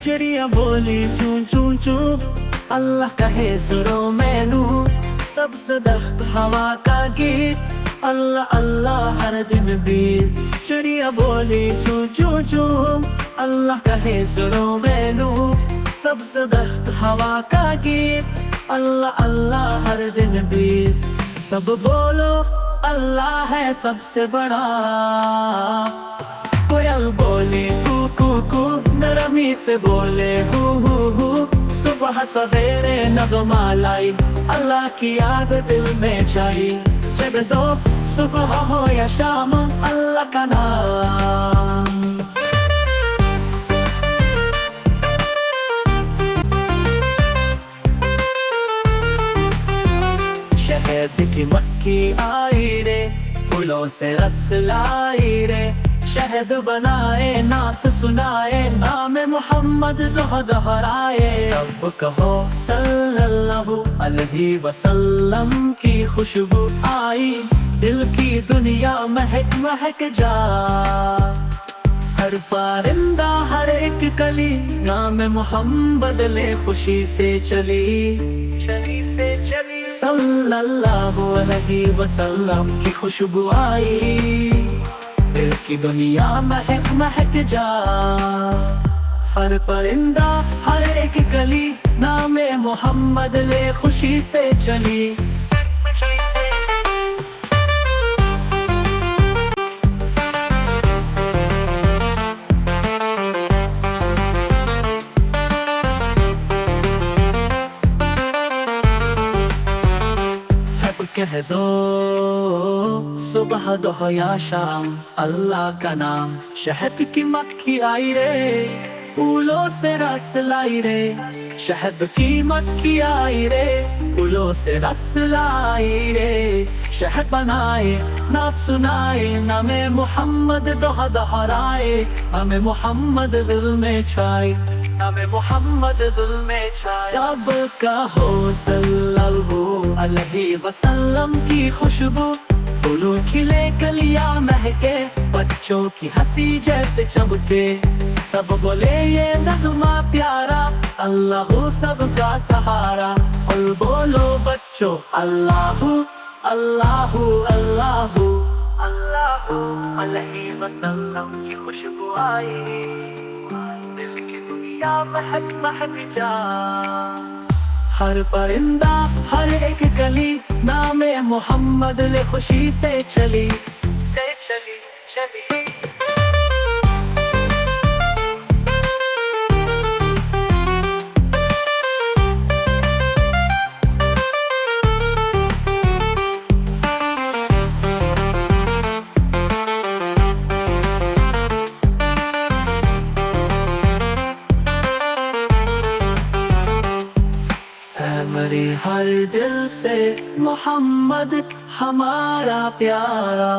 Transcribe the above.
चिड़िया बोली चू चू चू, अल्लाह कहे सुनो मैनू। सबसे दख्त हवा का गीत, अल्लाह अल्लाह हर दिन बीत। चिड़िया बोली चू चू चू, अल्लाह कहे सुनो मैनू। सबसे दख्त हवा का गीत, अल्लाह अल्लाह हर दिन बीत। सब बोलो अल्लाह है सबसे बड़ा। कोयल बोली कू कू कू, नरमी से बोले हू हू हू। सुबह सवेरे नगमा लाई, अल्लाह की याद दिल में छाई। जब दो सुबह हो या शाम, अल्लाह का नाम। शहद की मक्खी आई रे, फूलों से रस लाई रे। शहद बनाए नात सुनाए, नाम मोहम्मद दोहराए। सब कहो सल्लल्लाहु अलैहि वसल्लम की खुशबू आई। दिल की दुनिया महक महक जा। हर परिंदा हर एक कली, नाम मोहम्मद ले खुशी से चली। सल्लल्लाहु अलैहि वसल्लम की खुशबू आई। दिल की दुनिया महक महक जा। हर परिंदा हर एक गली, नामे मोहम्मद ले खुशी से चली। कह दो सुबह दो या शाम, अल्लाह का नाम। शहद की मक्खी आई रे, फूलों से रस लाई रे। शहद की मक्खी आई रे, फूलों से रस लाई रे। शहद बनाए नात सुनाए, नामे मोहम्मद दोहराए। हमें मोहम्मद दिल में छाए, नामे मोहम्मद दिल में छाए। सब कहो सल्लल्लाहु अलैहि वसल्लम की खुशबू। फूलों खिले कलियां महके, बच्चों की हंसी जैसे चमके। सब बोले ये नगमा प्यारा, अल्लाह सबका सहारा। और बोलो बच्चों अल्लाहू अल्लाहू अल्लाहू अल्लाहू अलैहि वसल्लम की खुशबू आई। दिल की दुनिया महक महक जा। हर परिंदा हर एक गली, नामे मोहम्मद ले खुशी से चली चली। मेरे हर दिल से मोहम्मद हमारा प्यारा।